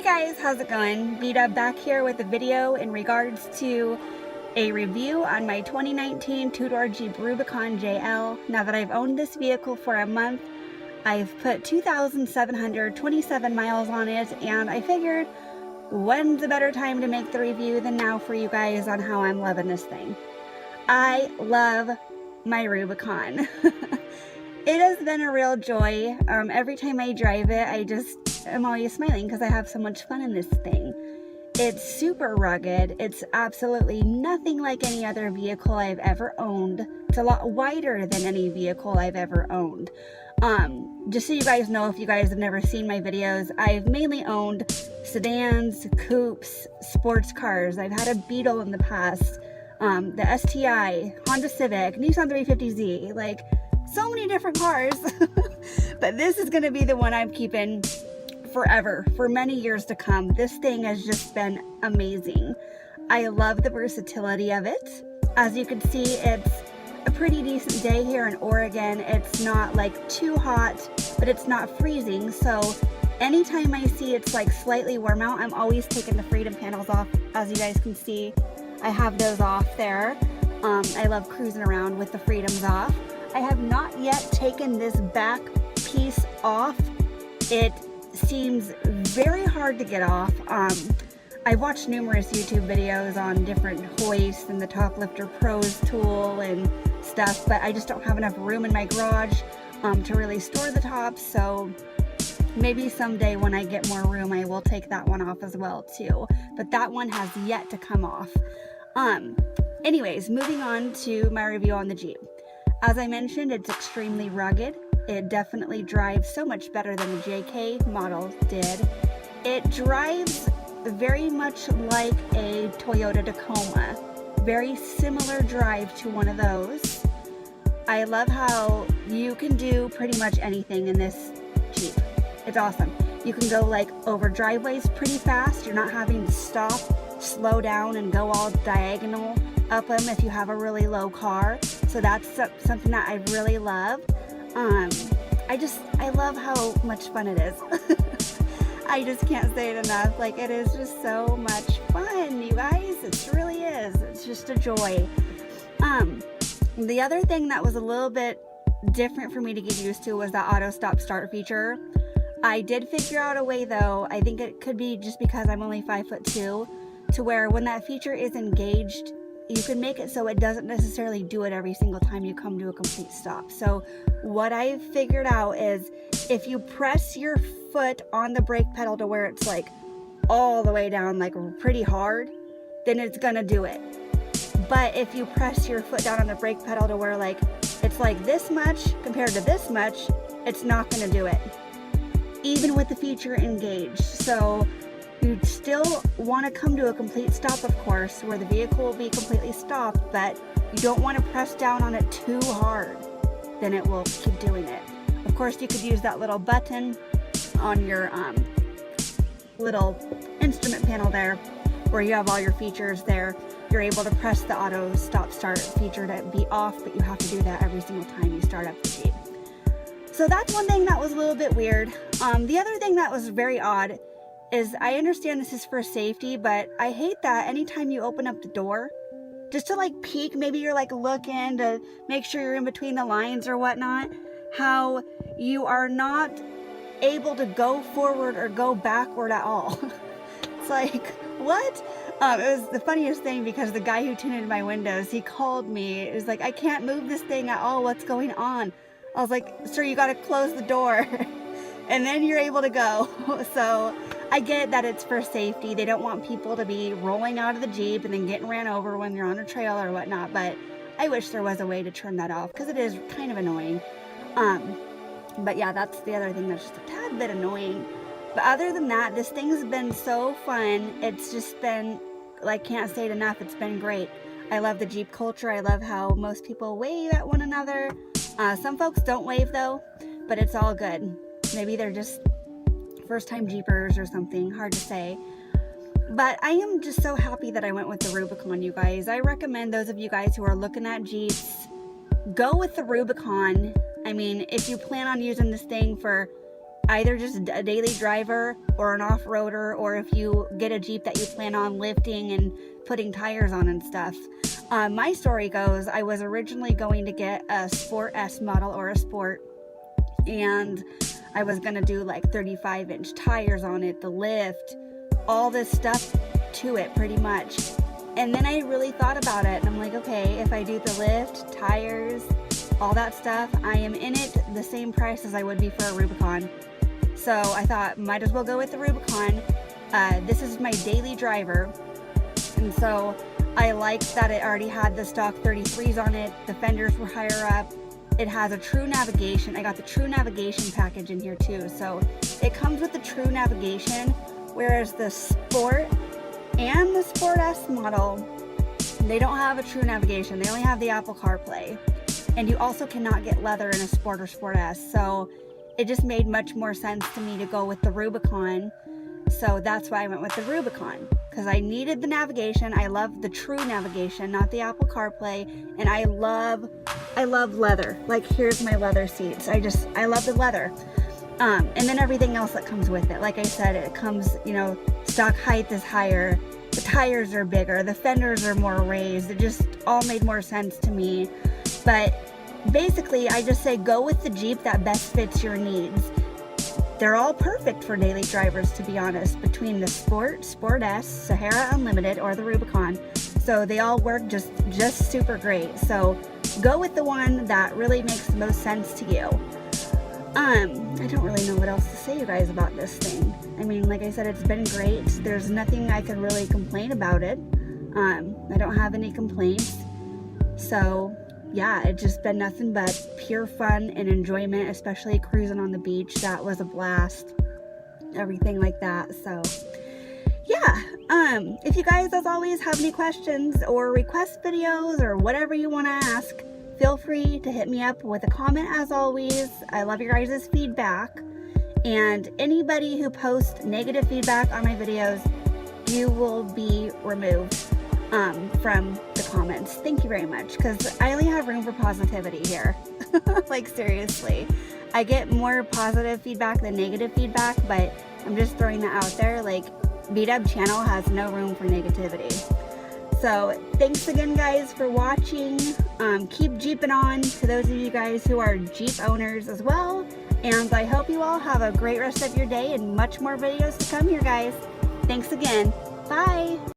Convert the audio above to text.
Guys, how's it going? B-Dub back here with a video in regards to a review on my 2019 two-door Jeep Rubicon JL. Now that I've owned this vehicle for a month, I've put 2,727 miles on it, and I figured when's a better time to make the review than now for you guys on how I'm loving this thing. I love my Rubicon. It has been a real joy. Every time I drive it, I'm always smiling because I have so much fun in this thing. It's super rugged. It's absolutely nothing like any other vehicle I've ever owned. It's a lot wider than any vehicle I've ever owned. Just so you guys know, if you guys have never seen my videos, I've mainly owned sedans, coupes, sports cars. I've had a Beetle in the past, the STI, Honda Civic, Nissan 350Z, like so many different cars. But this is going to be the one I'm keeping forever, for many years to come. This thing has just been amazing. I love the versatility of it. As you can see, it's a pretty decent day here in Oregon. It's not like too hot, but it's not freezing. So anytime I see it's like slightly warm out, I'm always taking the freedom panels off. As you guys can see, I have those off there. I love cruising around with the freedoms off. I have not yet taken this back piece off. It seems very hard to get off. I've watched numerous YouTube videos on different hoists and the Top Lifter Pros tool and stuff, but I just don't have enough room in my garage to really store the tops. So maybe someday when I get more room, I will take that one off as well too. But that one has yet to come off. Anyways, moving on to my review on the Jeep. As I mentioned, it's extremely rugged. It definitely drives so much better than the JK model did. It drives very much like a Toyota Tacoma. Very similar drive to one of those. I love how you can do pretty much anything in this Jeep. It's awesome. You can go like over driveways pretty fast. You're not having to stop, slow down, and go all diagonal up them if you have a really low car. So that's something that I really love. I love how much fun it is. I just can't say it enough. Like, it is just so much fun, you guys. It really is. It's just a joy. The other thing that was a little bit different for me to get used to was that auto stop start feature. I did figure out a way though, I think it could be just because I'm only 5'2", to where when that feature is engaged, you can make it so it doesn't necessarily do it every single time you come to a complete stop. So what I've figured out is if you press your foot on the brake pedal to where it's like all the way down, like pretty hard, then it's gonna do it. But if you press your foot down on the brake pedal to where like it's like this much compared to this much, it's not gonna do it, even with the feature engaged. So you still want to come to a complete stop, of course, where the vehicle will be completely stopped, but you don't want to press down on it too hard, then it will keep doing it. Of course, you could use that little button on your little instrument panel there, where you have all your features there. You're able to press the auto stop start feature to be off, but you have to do that every single time you start up the Jeep. So that's one thing that was a little bit weird. The other thing that was very odd is I understand this is for safety, but I hate that anytime you open up the door, just to like peek, maybe you're like looking to make sure you're in between the lines or whatnot, how you are not able to go forward or go backward at all. It's like, what? It was the funniest thing because the guy who tinted my windows, he called me. It was like, I can't move this thing at all. What's going on? I was like, sir, you got to close the door and then you're able to go. So I get that it's for safety. They don't want people to be rolling out of the Jeep and then getting ran over when you're on a trail or whatnot, but I wish there was a way to turn that off because it is kind of annoying. But yeah, that's the other thing that's just a tad bit annoying. But other than that, this thing's been so fun. It's just been, like, can't say it enough. It's been great. I love the Jeep culture. I love how most people wave at one another. Some folks don't wave though, but it's all good. Maybe they're just first-time Jeepers or something, hard to say. But I am just so happy that I went with the Rubicon, you guys. I recommend those of you guys who are looking at Jeeps, go with the Rubicon. I mean, if you plan on using this thing for either just a daily driver or an off-roader, or if you get a Jeep that you plan on lifting and putting tires on and stuff. My story goes, I was originally going to get a Sport S model or a Sport, and I was going to do like 35-inch tires on it, the lift, all this stuff to it pretty much. And then I really thought about it, and I'm like, okay, if I do the lift, tires, all that stuff, I am in it the same price as I would be for a Rubicon. So I thought, might as well go with the Rubicon. This is my daily driver, and so I liked that it already had the stock 33s on it. The fenders were higher up. It has a true navigation. I got the true navigation package in here too. So it comes with the true navigation, whereas the Sport and the Sport S model, they don't have a true navigation. They only have the Apple CarPlay. And you also cannot get leather in a Sport or Sport S. So it just made much more sense to me to go with the Rubicon. So that's why I went with the Rubicon, because I needed the navigation. I love the true navigation, not the Apple CarPlay. And I love leather. Like, here's my leather seats. I love the leather. And then everything else that comes with it. Like I said, it comes, you know, stock height is higher. The tires are bigger. The fenders are more raised. It just all made more sense to me. But basically, I just say go with the Jeep that best fits your needs. They're all perfect for daily drivers, to be honest, between the Sport, Sport S, Sahara Unlimited, or the Rubicon. So they all work just super great. So go with the one that really makes the most sense to you. I don't really know what else to say, you guys, about this thing. I mean, like I said, it's been great. There's nothing I can really complain about it. I don't have any complaints. So yeah, it's just been nothing but pure fun and enjoyment, especially cruising on the beach. That was a blast. Everything like that. So yeah, if you guys, as always, have any questions or request videos or whatever you want to ask, feel free to hit me up with a comment. As always, I love your guys' feedback. And anybody who posts negative feedback on my videos, you will be removed from the comments. Thank you very much, because I only have room for positivity here. Like, seriously, I get more positive feedback than negative feedback, but I'm just throwing that out there. Like, B-Dub channel has no room for negativity. So thanks again, guys, for watching. Keep Jeeping on to those of you guys who are Jeep owners as well. And I hope you all have a great rest of your day and much more videos to come here, guys. Thanks again. Bye.